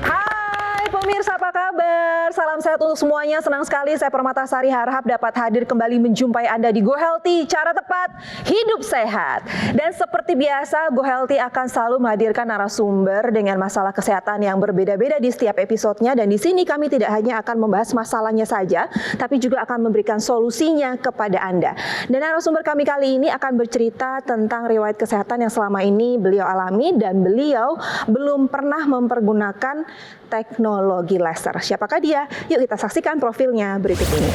Hai pemirsa, apa kabar? Salam sehat untuk semuanya. Senang sekali saya Permatasari harap dapat hadir kembali menjumpai Anda di Go Healthy, cara tepat hidup sehat. Dan seperti biasa, Go Healthy akan selalu menghadirkan narasumber dengan masalah kesehatan yang berbeda-beda di setiap episodenya. Dan di sini kami tidak hanya akan membahas masalahnya saja, tapi juga akan memberikan solusinya kepada Anda. Dan narasumber kami kali ini akan bercerita tentang riwayat kesehatan yang selama ini beliau alami dan beliau belum pernah mempergunakan teknologi laser. Siapakah dia? Yuk kita saksikan profilnya berikut ini.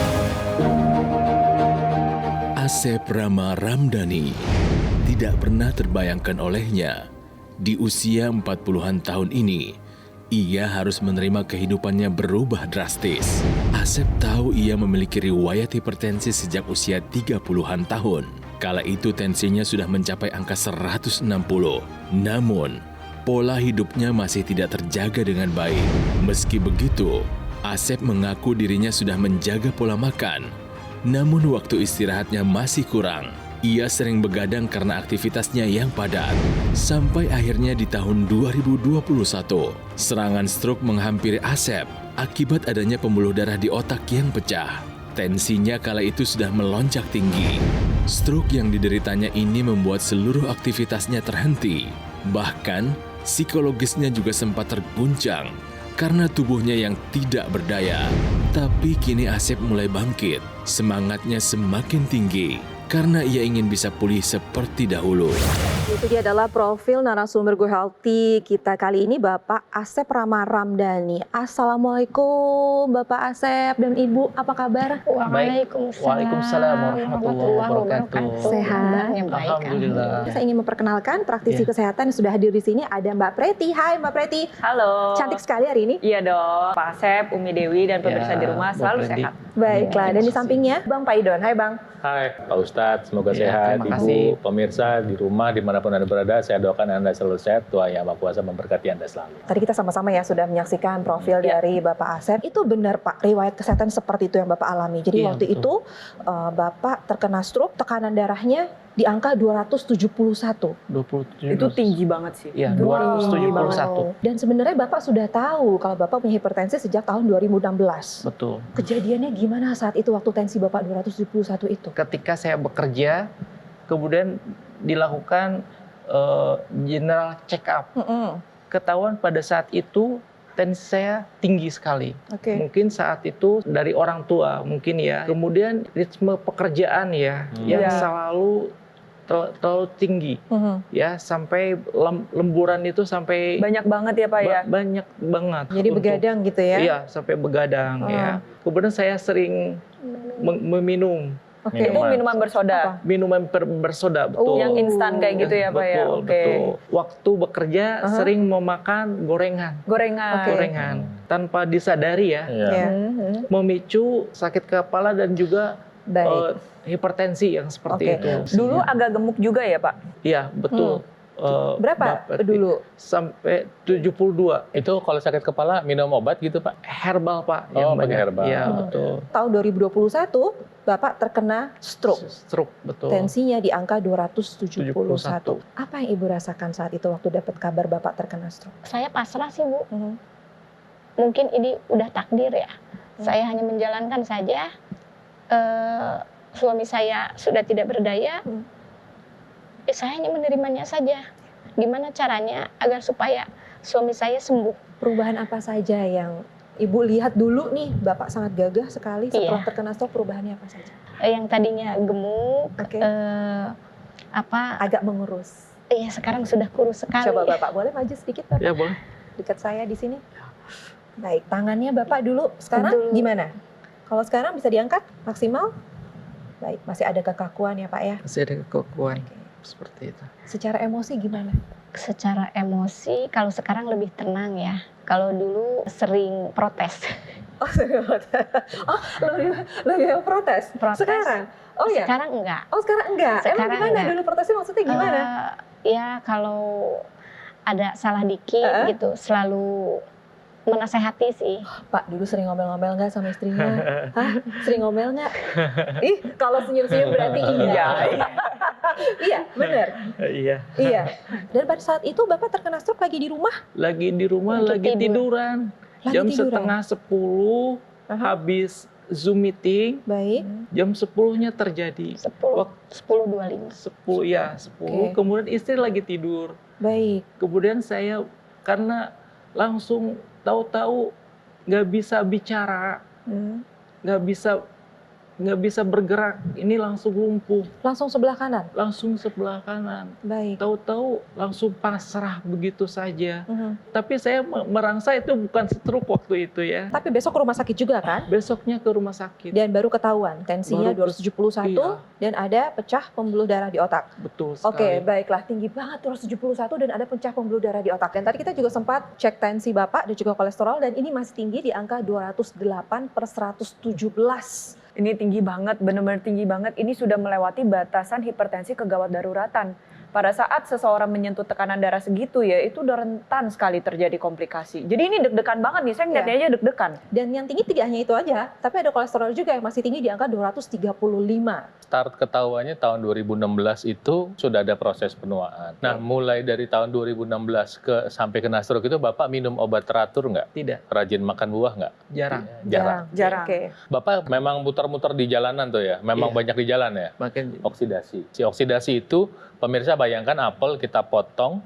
Asep Rama Ramdhani tidak pernah terbayangkan olehnya. Di usia 40-an tahun ini, ia harus menerima kehidupannya berubah drastis. Asep tahu ia memiliki riwayat hipertensi sejak usia 30-an tahun. Kala itu tensinya sudah mencapai angka 160. Namun, pola hidupnya masih tidak terjaga dengan baik. Meski begitu, Asep mengaku dirinya sudah menjaga pola makan. Namun waktu istirahatnya masih kurang. Ia sering begadang karena aktivitasnya yang padat. Sampai akhirnya di tahun 2021, serangan stroke menghampiri Asep akibat adanya pembuluh darah di otak yang pecah. Tensinya kala itu sudah melonjak tinggi. Stroke yang dideritanya ini membuat seluruh aktivitasnya terhenti. Bahkan, psikologisnya juga sempat terguncang karena tubuhnya yang tidak berdaya. Tapi kini Asep mulai bangkit, semangatnya semakin tinggi karena ia ingin bisa pulih seperti dahulu. Itu dia adalah profil narasumber Go Healthy kita kali ini, Bapak Asep Rama Ramdhani. Assalamualaikum Bapak Asep dan Ibu, apa kabar? Waalaikumsalam warahmatullahi wabarakatuh. Sehat? Alhamdulillah. Saya ingin memperkenalkan praktisi kesehatan yang sudah hadir di sini, ada Mbak Preti. Hai Mbak Preti. Halo. Cantik sekali hari ini. Iya dong, Pak Asep, Umi Dewi, dan pemirsa di rumah selalu sehat. Baiklah, dan di sampingnya Bang Paidon. Hai Bang. Hai Pak Ustadz, semoga Ya, sehat. terima Ibu, kasih. pemirsa di rumah, dimanapun Anda berada, saya doakan Anda selalu sehat. Tuhan Yang Maha Kuasa memberkati Anda selalu. Tadi kita sama-sama ya sudah menyaksikan profil dari Bapak Asep. Itu benar Pak, riwayat kesehatan seperti itu yang Bapak alami. Jadi Iya, waktu betul. itu Bapak terkena stroke, tekanan darahnya di angka 271. 27. Itu tinggi banget sih. Iya, Wow. 271. Dan sebenarnya Bapak sudah tahu kalau Bapak punya hipertensi sejak tahun 2016. Betul. Kejadiannya gimana saat itu waktu tensi Bapak 271 itu? Ketika saya bekerja, kemudian dilakukan general check up. Ketahuan pada saat itu tensi saya tinggi sekali. Oke. Mungkin saat itu dari orang tua mungkin ya. Kemudian ritme pekerjaan ya yang Iya. selalu terlalu tinggi ya, sampai lemburan itu sampai Banyak banget ya Pak ya? banyak banget. Jadi untuk- begadang gitu ya? Iya, sampai begadang ya. Kemudian saya sering meminum Oke. Itu minuman bersoda? minuman bersoda, betul. Yang instan kayak gitu ya Pak ya? Betul, Oke. betul. Waktu bekerja sering memakan gorengan. Gorengan. Oke. Gorengan tanpa disadari ya, Iya. Ya. memicu sakit kepala dan juga Baik. hipertensi yang seperti Oke. itu. Dulu agak gemuk juga ya Pak? Iya, betul. Berapa dulu? Sampai 72. Itu kalau sakit kepala minum obat gitu Pak? Herbal, Pak. Oh, pakai banyak. herbal. Iya, betul. Tahun 2021 Bapak terkena stroke. Stroke, betul. Tensinya di angka 271. 71. Apa yang Ibu rasakan saat itu waktu dapat kabar Bapak terkena stroke? Saya pasrah sih Bu, mungkin ini udah takdir ya. Saya hanya menjalankan saja. Suami saya sudah tidak berdaya, saya hanya menerimanya saja. Gimana caranya agar supaya suami saya sembuh? Perubahan apa saja yang Ibu lihat dulu nih, Bapak sangat gagah sekali setelah Iya. terkena stroke, perubahannya apa saja? Yang tadinya gemuk, Oke. Agak mengurus. ya sekarang sudah kurus sekali. Coba Bapak boleh maju sedikit Bapak? Ya, boleh. Dekat saya di sini. Baik, tangannya Bapak dulu. Sekarang Dulu. gimana? Kalau sekarang bisa diangkat maksimal? Baik, masih ada kekakuan ya Pak ya? Masih ada kekuatan Oke. seperti itu. Secara emosi gimana? Secara emosi, kalau sekarang lebih tenang ya. Kalau dulu sering protes. Oh, lebih protes? Protes. Sekarang? Oh ya? Sekarang enggak. Oh sekarang enggak? Sekarang Emang gimana enggak. dulu protesnya maksudnya gimana? Ya kalau ada salah dikit gitu, selalu menasehati sih. Pak dulu sering ngomel-ngomel nggak sama istrinya? Hah? Sering ngomel nggak? Ih kalau senyum-senyum berarti iya. Iya, benar. Iya. Iya. Dan pada saat itu Bapak terkena stroke lagi di rumah? Lagi di rumah, Lagi lagi tidur. tiduran. Lagi Jam tiduran. setengah 10, habis Zoom meeting, Baik. jam 10-nya terjadi. 10.25. 10 ya, 10. Oke. Kemudian istri lagi tidur. Baik. Kemudian saya karena langsung tahu-tahu nggak bisa bicara, Hmm. nggak bisa bergerak, ini langsung lumpuh, Langsung sebelah kanan. langsung sebelah kanan. Baik. Tahu-tahu langsung pasrah begitu saja. Mhm. Tapi saya merasa itu bukan stroke waktu itu ya. Tapi besok ke rumah sakit juga kan? Besoknya ke rumah sakit. Dan baru ketahuan tensinya Baru 271 iya. dan ada pecah pembuluh darah di otak. Betul Oke, sekali. baiklah, tinggi banget 271 dan ada pecah pembuluh darah di otak. Dan tadi kita juga sempat cek tensi Bapak dan juga kolesterol dan ini masih tinggi di angka 208/117. Ini tinggi banget, benar-benar tinggi banget. Ini sudah melewati batasan hipertensi kegawat daruratan. Pada saat seseorang menyentuh tekanan darah segitu ya, itu udah rentan sekali terjadi komplikasi. Jadi ini deg-degan banget nih, saya ngeliatnya aja deg-degan. Dan yang tinggi tidak hanya itu aja, tapi ada kolesterol juga yang masih tinggi di angka 235. Start ketahuannya tahun 2016 itu sudah ada proses penuaan. Nah, mulai dari tahun 2016 sampai kena stroke itu Bapak minum obat teratur nggak? Tidak, Rajin makan buah nggak? jarang. Jarang. Oke. Bapak memang muter-muter di jalanan tuh ya? Memang Iya. banyak di jalan ya? Makanya Oksidasi. Si oksidasi itu, pemirsa bayangkan apel kita potong,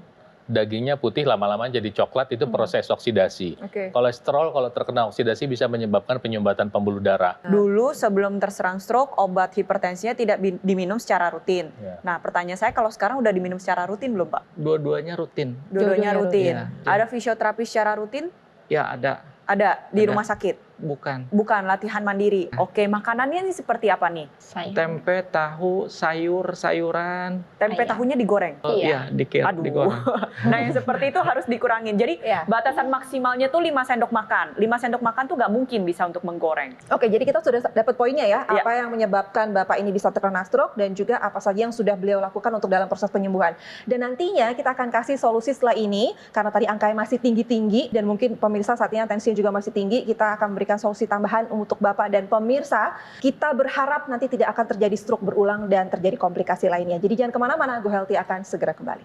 dagingnya putih lama-lama jadi coklat, itu proses oksidasi. Oke. Kolesterol kalau terkena oksidasi bisa menyebabkan penyumbatan pembuluh darah. Dulu sebelum terserang stroke, obat hipertensinya tidak diminum secara rutin. Ya. Nah, pertanyaan saya kalau sekarang udah diminum secara rutin belum, Pak? dua-duanya rutin. Dua-duanya Dua-duanya rutin. rutin. Ada fisioterapi secara rutin? Ya ada, Ada di Ada. rumah sakit. bukan. Bukan latihan mandiri. Oke, makanannya ini seperti apa nih? Saya. Tempe, tahu, sayuran. Tempe Ayam. tahunya digoreng. Oh, Iya. iya, Aduh. digoreng. Nah, yang seperti itu harus dikurangin. Jadi Iya. batasan maksimalnya tuh 5 sendok makan. 5 sendok makan tuh nggak mungkin bisa untuk menggoreng. Oke, jadi kita sudah dapat poinnya ya, Iya. apa yang menyebabkan Bapak ini bisa terkena stroke dan juga apa saja yang sudah beliau lakukan untuk dalam proses penyembuhan. Dan nantinya kita akan kasih solusi setelah ini, karena tadi angkanya masih tinggi-tinggi dan mungkin pemirsa saat ini tensinya juga masih tinggi, kita akan memberikan solusi tambahan untuk Bapak dan pemirsa. Kita berharap nanti tidak akan terjadi stroke berulang dan terjadi komplikasi lainnya. Jadi jangan kemana-mana, Go Healthy akan segera kembali.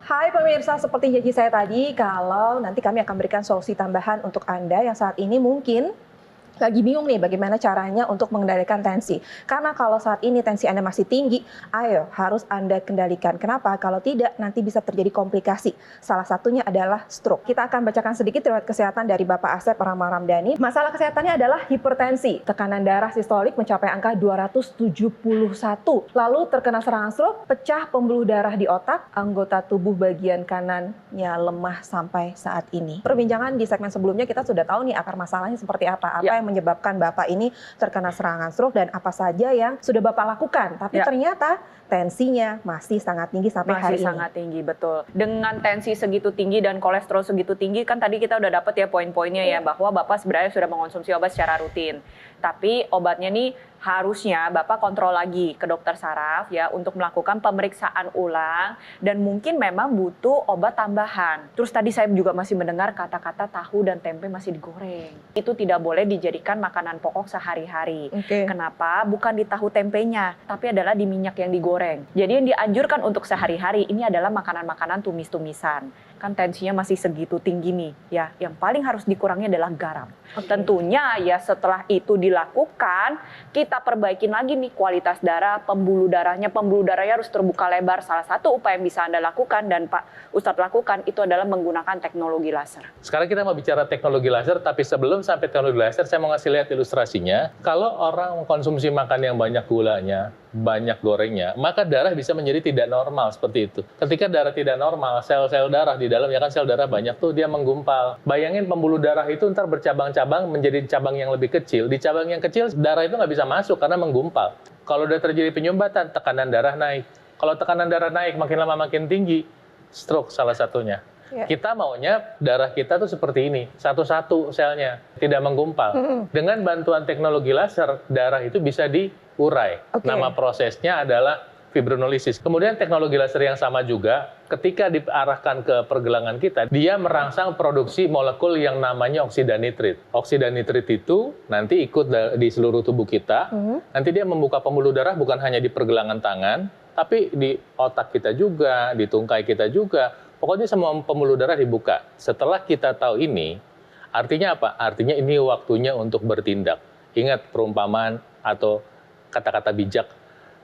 Hai pemirsa, seperti janji saya tadi, kalau nanti kami akan berikan solusi tambahan untuk Anda yang saat ini mungkin lagi bingung nih bagaimana caranya untuk mengendalikan tensi. Karena kalau saat ini tensi Anda masih tinggi, ayo harus Anda kendalikan. Kenapa? Kalau tidak nanti bisa terjadi komplikasi. Salah satunya adalah stroke. Kita akan bacakan sedikit riwayat kesehatan dari Bapak Asep Rama Ramdhani. Masalah kesehatannya adalah hipertensi. Tekanan darah sistolik mencapai angka 271. Lalu terkena serangan stroke, pecah pembuluh darah di otak, anggota tubuh bagian kanannya lemah sampai saat ini. Perbincangan di segmen sebelumnya kita sudah tahu nih akar masalahnya seperti apa. Apa yang menyebabkan Bapak ini terkena serangan stroke dan apa saja yang sudah Bapak lakukan. Tapi Ya. ternyata tensinya masih sangat tinggi sampai hari Masih ini. sangat tinggi, betul. Dengan tensi segitu tinggi dan kolesterol segitu tinggi, kan tadi kita udah dapet ya poin-poinnya ya, bahwa Bapak sebenarnya sudah mengonsumsi obat secara rutin. Tapi obatnya nih harusnya Bapak kontrol lagi ke dokter saraf ya untuk melakukan pemeriksaan ulang dan mungkin memang butuh obat tambahan. Terus tadi saya juga masih mendengar kata-kata tahu dan tempe masih digoreng. Itu tidak boleh dijadikan makanan pokok sehari-hari. Oke. Kenapa? Bukan di tahu tempenya, tapi adalah di minyak yang digoreng. Jadi yang dianjurkan untuk sehari-hari ini adalah makanan-makanan tumis-tumisan. Kan tensinya masih segitu tinggi nih, ya. Yang paling harus dikurangi adalah garam. Tentunya ya setelah itu dilakukan, kita perbaikin lagi nih kualitas darah, pembuluh darahnya harus terbuka lebar. Salah satu upaya yang bisa Anda lakukan dan Pak Ustadz lakukan itu adalah menggunakan teknologi laser. Sekarang kita mau bicara teknologi laser, tapi sebelum sampai teknologi laser, saya mau ngasih lihat ilustrasinya. Kalau orang mengkonsumsi makan yang banyak gulanya, banyak gorengnya, maka darah bisa menjadi tidak normal seperti itu. Ketika darah tidak normal, sel-sel darah di dalam, ya kan sel darah banyak tuh, dia menggumpal. Bayangin pembuluh darah itu ntar bercabang-cabang menjadi cabang yang lebih kecil. Di cabang yang kecil, darah itu nggak bisa masuk karena menggumpal. Kalau udah terjadi penyumbatan, tekanan darah naik. Kalau tekanan darah naik, makin lama makin tinggi, stroke salah satunya. Ya. Kita maunya darah kita tuh seperti ini, satu-satu selnya, tidak menggumpal. Dengan bantuan teknologi laser, darah itu bisa diurai. Oke. Nama prosesnya adalah fibrinolisis. Kemudian teknologi laser yang sama juga, ketika diarahkan ke pergelangan kita, dia merangsang produksi molekul yang namanya oksida nitrit. Oksida nitrit itu nanti ikut di seluruh tubuh kita, nanti dia membuka pembuluh darah bukan hanya di pergelangan tangan, tapi di otak kita juga, di tungkai kita juga. Pokoknya semua pembuluh darah dibuka. Setelah kita tahu ini, artinya apa? Artinya ini waktunya untuk bertindak. Ingat perumpamaan atau kata-kata bijak,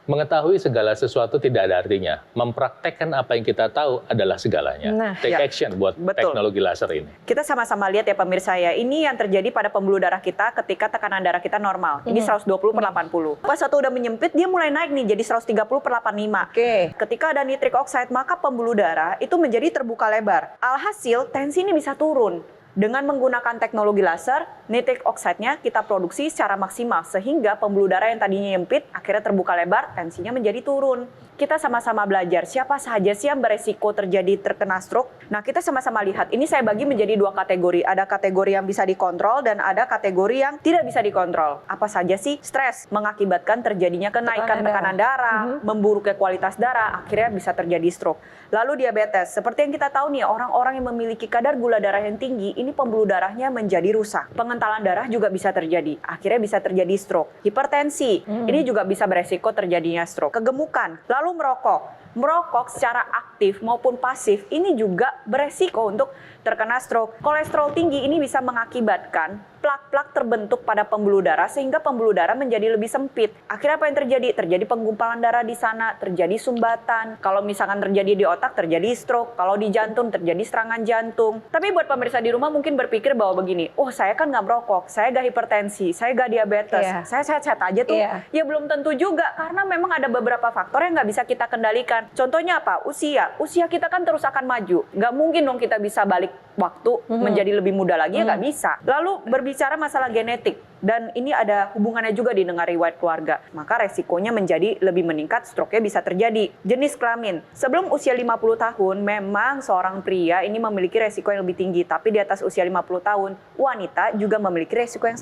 mengetahui segala sesuatu tidak ada artinya. Mempraktekkan apa yang kita tahu adalah segalanya. Nah, Take ya. action buat Betul. teknologi laser ini. Kita sama-sama lihat ya pemirsa ya, ini yang terjadi pada pembuluh darah kita ketika tekanan darah kita normal. Ini 120/80. Pas satu udah menyempit, dia mulai naik nih jadi 130/85. Oke. Ketika ada nitric oxide, maka pembuluh darah itu menjadi terbuka lebar. Alhasil, tensi ini bisa turun. Dengan menggunakan teknologi laser, nitric oxide-nya kita produksi secara maksimal sehingga pembuluh darah yang tadinya nyempit akhirnya terbuka lebar, tensinya menjadi turun. Kita sama-sama belajar siapa saja sih yang beresiko terjadi terkena stroke. Nah, kita sama-sama lihat. Ini saya bagi menjadi 2 kategori. Ada kategori yang bisa dikontrol dan ada kategori yang tidak bisa dikontrol. Apa saja sih? Stres mengakibatkan terjadinya kenaikan tekanan darah, memburuknya kualitas darah, akhirnya bisa terjadi stroke. Lalu diabetes. Seperti yang kita tahu nih, orang-orang yang memiliki kadar gula darah yang tinggi, ini pembuluh darahnya menjadi rusak. Pengentalan darah juga bisa terjadi. Akhirnya bisa terjadi stroke. Hipertensi. Ini juga bisa beresiko terjadinya stroke. Kegemukan. Lalu merokok. Merokok secara aktif maupun pasif ini juga beresiko untuk terkena stroke. Kolesterol tinggi ini bisa mengakibatkan plak-plak terbentuk pada pembuluh darah sehingga pembuluh darah menjadi lebih sempit. Akhirnya apa yang terjadi? Terjadi penggumpalan darah di sana, terjadi sumbatan. Kalau misalkan terjadi di otak, terjadi stroke. Kalau di jantung, terjadi serangan jantung. Tapi buat pemirsa di rumah mungkin berpikir bahwa begini, oh saya kan nggak merokok, saya nggak hipertensi, saya nggak diabetes, saya sehat-sehat aja tuh. Ya belum tentu juga, karena memang ada beberapa faktor yang nggak bisa kita kendalikan. Contohnya apa? Usia kita kan terus akan maju. Nggak mungkin dong kita bisa balik waktu menjadi lebih muda lagi, ya nggak bisa. Lalu berbicara masalah genetik, dan ini ada hubungannya juga dengan riwayat keluarga, maka resikonya menjadi lebih meningkat, stroke-nya bisa terjadi. Jenis kelamin, sebelum usia 50 tahun, memang seorang pria ini memiliki resiko yang lebih tinggi, tapi di atas usia 50 tahun, wanita juga memiliki resiko yang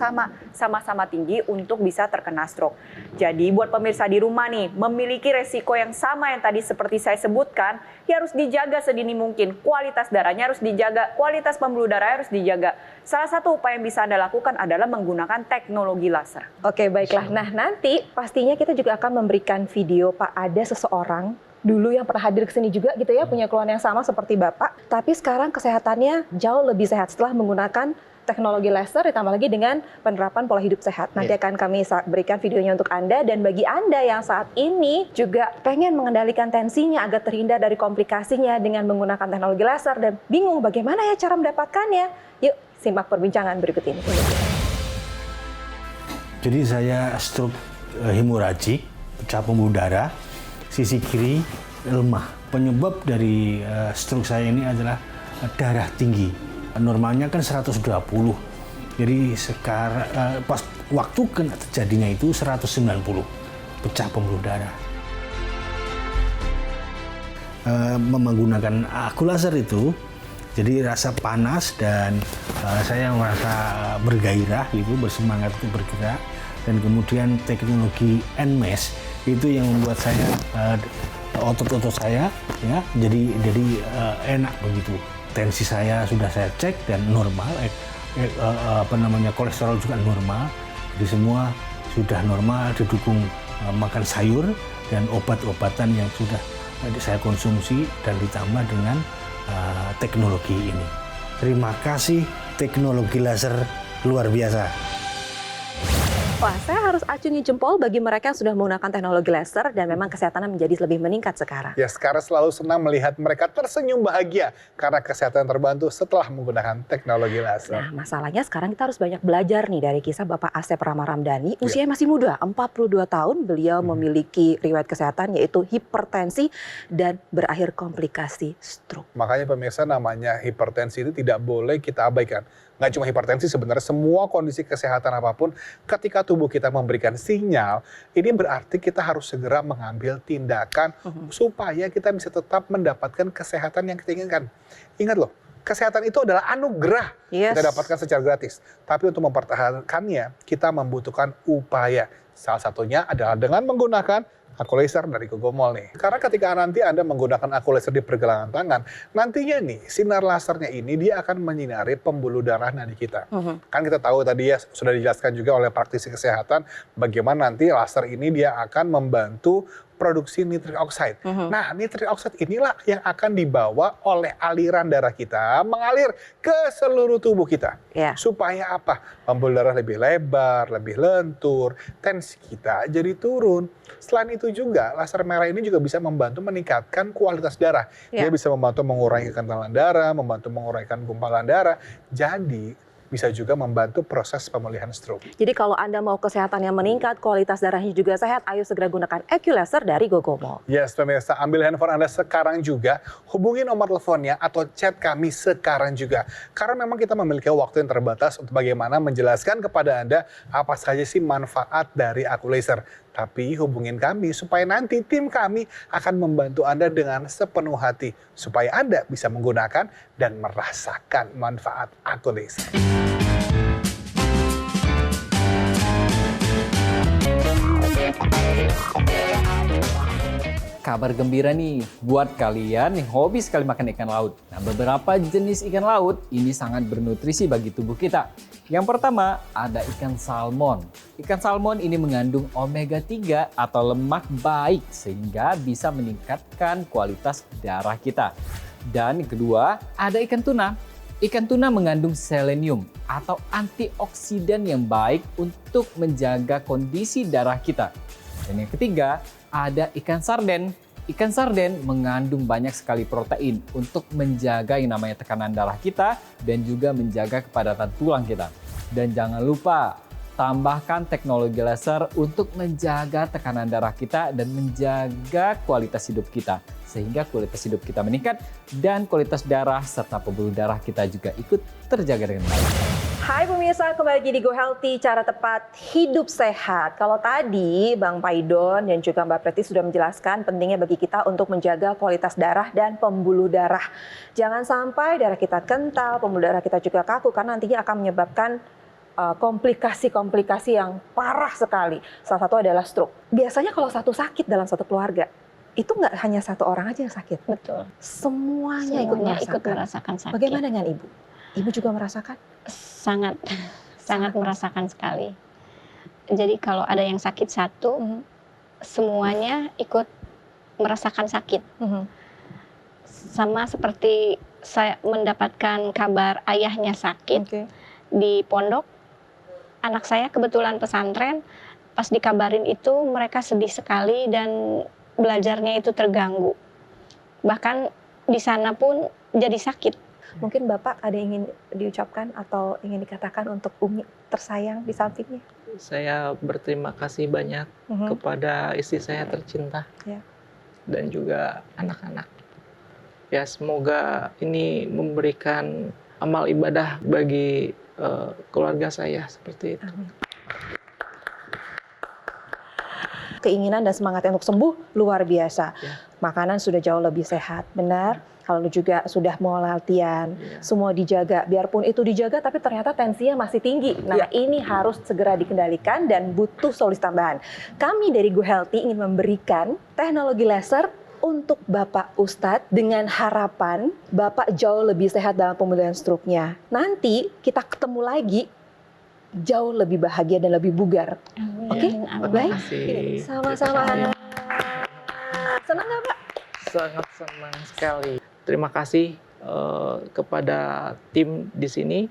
sama-sama tinggi untuk bisa terkena stroke. Jadi buat pemirsa di rumah nih, memiliki resiko yang sama yang tadi seperti saya sebutkan, ya harus dijaga sedini mungkin. Kualitas darahnya harus dijaga, kualitas pembuluh darah harus dijaga. Salah satu upaya yang bisa Anda lakukan adalah menggunakan teknologi laser. Oke, baiklah. Nah, nanti pastinya kita juga akan memberikan video, Pak, ada seseorang dulu yang pernah hadir ke sini juga gitu ya, punya keluhan yang sama seperti Bapak, tapi sekarang kesehatannya jauh lebih sehat setelah menggunakan teknologi laser, ditambah lagi dengan penerapan pola hidup sehat. Nanti akan kami berikan videonya untuk Anda, dan bagi Anda yang saat ini juga pengen mengendalikan tensinya agar terhindar dari komplikasinya dengan menggunakan teknologi laser dan bingung bagaimana ya cara mendapatkannya, yuk simak perbincangan berikut ini. Jadi saya stroke hemoragik, pecah pembuluh darah, sisi kiri lemah. Penyebab dari stroke saya ini adalah darah tinggi. Normalnya kan 120. Jadi sekarang pas waktu kena terjadinya itu 190, pecah pembuluh darah. Menggunakan aku laser itu, jadi rasa panas dan saya merasa bergairah gitu, bersemangat untuk bergerak. Dan kemudian teknologi NMES itu yang membuat saya otot-otot saya ya jadi enak begitu. Tensi saya sudah saya cek dan normal, kolesterol juga normal. Jadi semua sudah normal, didukung makan sayur dan obat-obatan yang sudah saya konsumsi dan ditambah dengan teknologi ini. Terima kasih, teknologi laser luar biasa. Wah, saya harus acungi jempol bagi mereka yang sudah menggunakan teknologi laser dan memang kesehatannya menjadi lebih meningkat sekarang. Ya, sekarang selalu senang melihat mereka tersenyum bahagia karena kesehatan terbantu setelah menggunakan teknologi laser. Nah, masalahnya sekarang kita harus banyak belajar nih dari kisah Bapak Asep Rama Ramdhani. Usianya masih muda, 42 tahun. Beliau memiliki riwayat kesehatan yaitu hipertensi dan berakhir komplikasi stroke. Makanya pemirsa, namanya hipertensi itu tidak boleh kita abaikan. Nggak cuma hipertensi, sebenarnya semua kondisi kesehatan apapun, ketika tubuh kita memberikan sinyal, ini berarti kita harus segera mengambil tindakan supaya kita bisa tetap mendapatkan kesehatan yang kita inginkan. Ingat loh, kesehatan itu adalah anugerah kita dapatkan secara gratis. Tapi untuk mempertahankannya, kita membutuhkan upaya. Salah satunya adalah dengan menggunakan Aku Laser dari Gogomol nih. Karena ketika nanti Anda menggunakan Aku Laser di pergelangan tangan, nantinya nih sinar lasernya ini dia akan menyinari pembuluh darah nadi kita. Kan kita tahu tadi ya sudah dijelaskan juga oleh praktisi kesehatan bagaimana nanti laser ini dia akan membantu produksi nitric oxide. Nah, nitric oxide inilah yang akan dibawa oleh aliran darah kita mengalir ke seluruh tubuh kita. Ya. Supaya apa? Pembuluh darah lebih lebar, lebih lentur, tensi kita jadi turun. Selain itu juga, laser merah ini juga bisa membantu meningkatkan kualitas darah. Ya. Dia bisa membantu mengurangi kekentalan darah, membantu mengurangi gumpalan darah. Jadi, bisa juga membantu proses pemulihan stroke. Jadi kalau Anda mau kesehatannya meningkat, kualitas darahnya juga sehat, ayo segera gunakan AQ Laser dari Gogomol. Yes, pemirsa, ambil handphone Anda sekarang juga, hubungi nomor teleponnya atau chat kami sekarang juga. Karena memang kita memiliki waktu yang terbatas untuk bagaimana menjelaskan kepada Anda apa saja sih manfaat dari AQ Laser. Tapi hubungin kami supaya nanti tim kami akan membantu Anda dengan sepenuh hati. Supaya Anda bisa menggunakan dan merasakan manfaat AQ Laser. Kabar gembira nih buat kalian yang hobi sekali makan ikan laut. Nah, beberapa jenis ikan laut ini sangat bernutrisi bagi tubuh kita. Yang pertama ada ikan salmon. Ikan salmon ini mengandung omega 3 atau lemak baik sehingga bisa meningkatkan kualitas darah kita. Dan yang kedua ada ikan tuna. Ikan tuna mengandung selenium atau antioksidan yang baik untuk menjaga kondisi darah kita. Dan yang ketiga, ada ikan sarden. Ikan sarden mengandung banyak sekali protein untuk menjaga yang namanya tekanan darah kita dan juga menjaga kepadatan tulang kita. Dan jangan lupa, tambahkan teknologi laser untuk menjaga tekanan darah kita dan menjaga kualitas hidup kita. Sehingga kualitas hidup kita meningkat dan kualitas darah serta pembuluh darah kita juga ikut terjaga dengan baik. Hai pemirsa, kembali lagi di Go Healthy, cara tepat hidup sehat. Kalau tadi Bang Paidon dan juga Mbak Preti sudah menjelaskan pentingnya bagi kita untuk menjaga kualitas darah dan pembuluh darah. Jangan sampai darah kita kental, pembuluh darah kita juga kaku karena nantinya akan menyebabkan komplikasi-komplikasi yang parah sekali. Salah satu adalah stroke. Biasanya kalau satu sakit dalam satu keluarga, itu nggak hanya satu orang aja yang sakit. Betul. Semuanya ikut merasakan. sakit. Bagaimana dengan Ibu? Ibu juga merasakan? Sangat merasakan sekali. Jadi kalau ada yang sakit satu, semuanya ikut merasakan sakit. Sama seperti saya mendapatkan kabar ayahnya sakit di pondok. Anak saya kebetulan pesantren, pas dikabarin itu mereka sedih sekali dan belajarnya itu terganggu. Bahkan di sana pun jadi sakit. Mungkin Bapak ada yang ingin diucapkan atau ingin dikatakan untuk Umi tersayang di sampingnya? Saya berterima kasih banyak kepada istri saya tercinta dan juga anak-anak. Ya, semoga ini memberikan amal ibadah bagi keluarga saya seperti itu. Amin. Keinginan dan semangatnya untuk sembuh luar biasa. Makanan sudah jauh lebih sehat, benar. Kalau juga sudah mau latihan, semua dijaga. Biarpun itu dijaga, tapi ternyata tensinya masih tinggi. Nah, ini harus segera dikendalikan dan butuh solusi tambahan. Kami dari Go Healthy ingin memberikan teknologi laser untuk Bapak Ustadz dengan harapan Bapak jauh lebih sehat dalam pemulihan stroke-nya. Nanti kita ketemu lagi jauh lebih bahagia dan lebih bugar. Oke? Baik? Sama-sama. Senang nggak, Pak? Sangat senang sekali. Terima kasih kepada tim di sini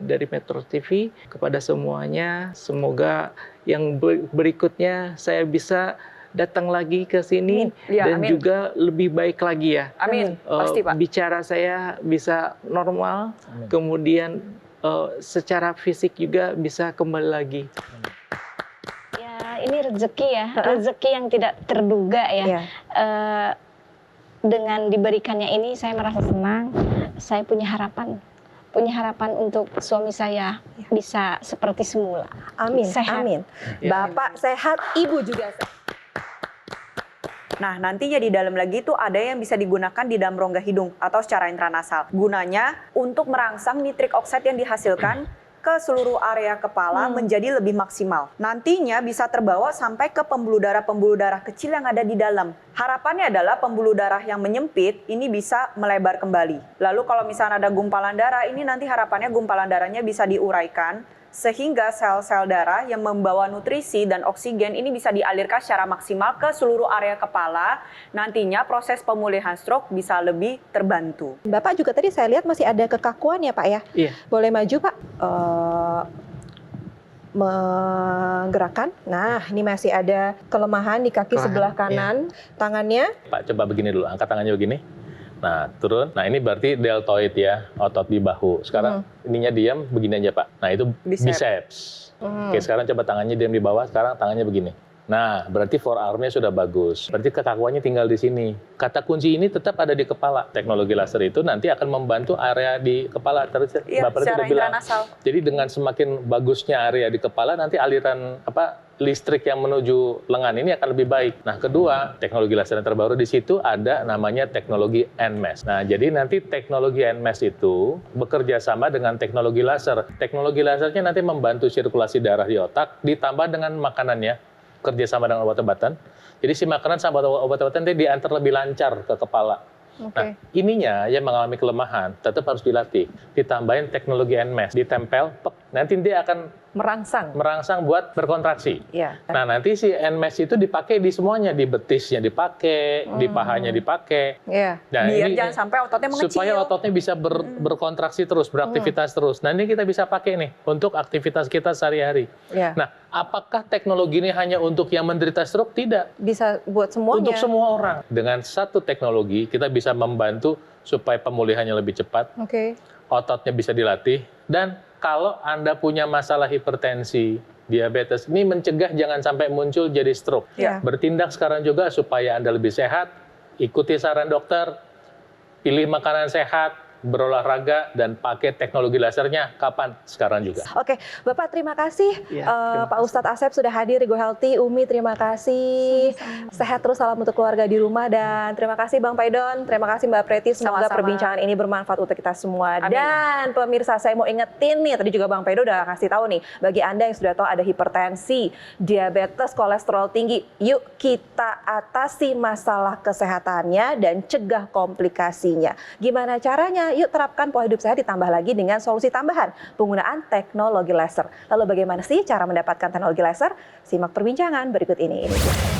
dari Metro TV, kepada semuanya. Semoga yang berikutnya saya bisa datang lagi ke sini dan juga lebih baik lagi ya. Amin. Pasti, Pak. Bicara saya bisa normal, kemudian secara fisik juga bisa kembali lagi. Ya, ini rezeki ya, rezeki yang tidak terduga ya. Dengan diberikannya ini saya merasa senang, saya punya harapan untuk suami saya bisa seperti semula. Amin, sehat. amin. Bapak sehat, Ibu juga sehat. Nah, nantinya di dalam lagi itu ada yang bisa digunakan di dalam rongga hidung atau secara intranasal. Gunanya untuk merangsang nitrik oxide yang dihasilkan ke seluruh area kepala menjadi lebih maksimal. Nantinya bisa terbawa sampai ke pembuluh darah kecil yang ada di dalam. Harapannya adalah pembuluh darah yang menyempit ini bisa melebar kembali. Lalu kalau misalnya ada gumpalan darah, ini nanti harapannya gumpalan darahnya bisa diuraikan sehingga sel-sel darah yang membawa nutrisi dan oksigen ini bisa dialirkan secara maksimal ke seluruh area kepala. Nantinya proses pemulihan stroke bisa lebih terbantu. Bapak juga tadi saya lihat masih ada kekakuan ya Pak ya? Iya. Boleh maju Pak? Menggerakkan. Nah, ini masih ada kelemahan di kaki sebelah kanan. Tangannya. Pak, coba begini dulu, angkat tangannya begini. Nah, turun. Nah, ini berarti deltoid ya, otot di bahu. Sekarang ininya diam, begini aja Pak. Nah, itu biceps. Oke, sekarang coba tangannya diam di bawah, sekarang tangannya begini. Nah, berarti forearm-nya sudah bagus. Berarti kekakuannya tinggal di sini. Kata kunci ini tetap ada di kepala. Teknologi laser itu nanti akan membantu area di kepala. Terus Iya, Bapak secara sudah bilang. intranasal. Jadi dengan semakin bagusnya area di kepala, nanti aliran listrik yang menuju lengan ini akan lebih baik. Nah, kedua, teknologi laser yang terbaru di situ ada namanya teknologi NMES. Nah, jadi nanti teknologi NMES itu bekerja sama dengan teknologi laser. Teknologi lasernya nanti membantu sirkulasi darah di otak, ditambah dengan makanannya, kerja sama dengan obat-obatan. Jadi si makanan sama obat-obatan nanti diantar lebih lancar ke kepala. Nah, ininya yang mengalami kelemahan tetap harus dilatih. Ditambahin teknologi NMES, ditempel, nanti dia akan merangsang buat berkontraksi. Iya. Nah, nanti si NMES itu dipakai di semuanya, di betisnya dipakai, di pahanya dipakai. Iya. Nah, Biar ini jangan sampai ototnya mengecil. supaya ototnya bisa berkontraksi terus, beraktivitas terus. Nah, ini kita bisa pakai nih untuk aktivitas kita sehari-hari. Iya. Nah, apakah teknologi ini hanya untuk yang menderita stroke? Tidak. Bisa buat semuanya. Untuk semua orang. Dengan satu teknologi, kita bisa membantu supaya pemulihannya lebih cepat, Oke. ototnya bisa dilatih, dan kalau Anda punya masalah hipertensi, diabetes, ini mencegah jangan sampai muncul jadi stroke. Iya. Bertindak sekarang juga supaya Anda lebih sehat, ikuti saran dokter, pilih makanan sehat, berolahraga, dan pakai teknologi lasernya. Kapan? Sekarang juga. Oke, Bapak terima kasih. Iya, terima Pak Ustadz Asep sudah hadir di Go Healthy. Umi terima kasih. Sehat terus, salam untuk keluarga di rumah, dan terima kasih Bang Paidon, terima kasih Mbak Preti. Semoga Sama-sama. perbincangan ini bermanfaat untuk kita semua. Amin. Dan pemirsa, saya mau ingetin nih, tadi juga Bang Paidon udah kasih tahu nih, bagi Anda yang sudah tahu ada hipertensi, diabetes, kolesterol tinggi, yuk kita atasi masalah kesehatannya dan cegah komplikasinya. Gimana caranya? Yuk terapkan pola hidup sehat, ditambah lagi dengan solusi tambahan, penggunaan teknologi laser. Lalu bagaimana sih cara mendapatkan teknologi laser? Simak perbincangan berikut ini.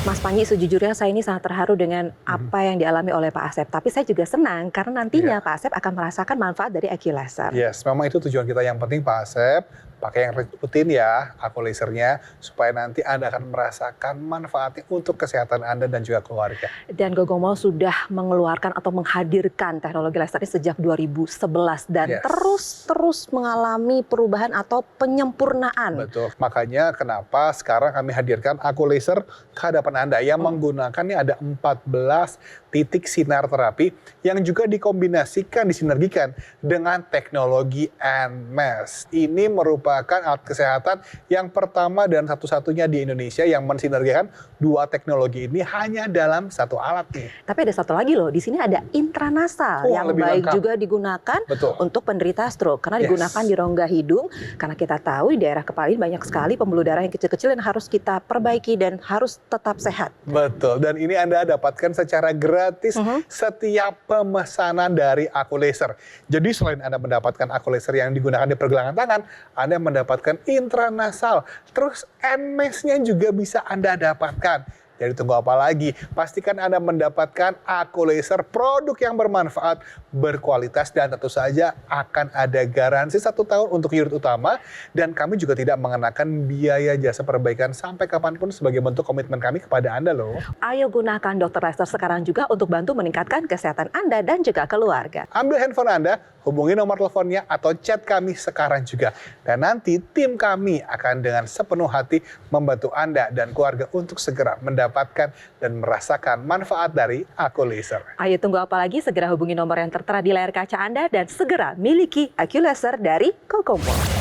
Mas Panji, sejujurnya saya ini sangat terharu dengan apa yang dialami oleh Pak Asep. Tapi saya juga senang karena nantinya Pak Asep akan merasakan manfaat dari IQ Laser. Yes, memang itu tujuan kita yang penting Pak Asep. Pakai yang rutin ya, aku lasernya, supaya nanti Anda akan merasakan manfaatnya untuk kesehatan Anda dan juga keluarga. Dan Gogong Mall sudah mengeluarkan atau menghadirkan teknologi laser ini sejak 2011 dan terus mengalami perubahan atau penyempurnaan. Betul, makanya kenapa sekarang kami hadirkan aku laser ke hadapan Anda yang menggunakannya ada 14 titik sinar terapi yang juga dikombinasikan, disinergikan dengan teknologi NMES. Ini merupakan alat kesehatan yang pertama dan satu-satunya di Indonesia yang mensinergikan dua teknologi ini hanya dalam satu alat nih. Tapi ada satu lagi loh, di sini ada intranasal yang lebih baik lengkap. juga digunakan Betul. untuk penderita stroke. Karena Yes. digunakan di rongga hidung, karena kita tahu di daerah kepala ini banyak sekali pembuluh darah yang kecil-kecil yang harus kita perbaiki dan harus tetap sehat. Betul, dan ini Anda dapatkan secara gratis setiap pemesanan dari aku laser. Jadi selain Anda mendapatkan aku laser yang digunakan di pergelangan tangan, Anda mendapatkan intranasal. Terus NMES-nya juga bisa Anda dapatkan. Jadi tunggu apa lagi? Pastikan Anda mendapatkan aku laser, produk yang bermanfaat, berkualitas, dan tentu saja akan ada garansi 1 tahun untuk unit utama. Dan kami juga tidak mengenakan biaya jasa perbaikan sampai kapanpun sebagai bentuk komitmen kami kepada Anda loh. Ayo gunakan Dr. Laser sekarang juga untuk bantu meningkatkan kesehatan Anda dan juga keluarga. Ambil handphone Anda, hubungi nomor teleponnya atau chat kami sekarang juga. Dan nanti tim kami akan dengan sepenuh hati membantu Anda dan keluarga untuk segera mendapatkan dan merasakan manfaat dari aku laser. Ayo tunggu apa lagi, segera hubungi nomor yang tertera di layar kaca Anda dan segera miliki IQ Laser dari Gogong Mall.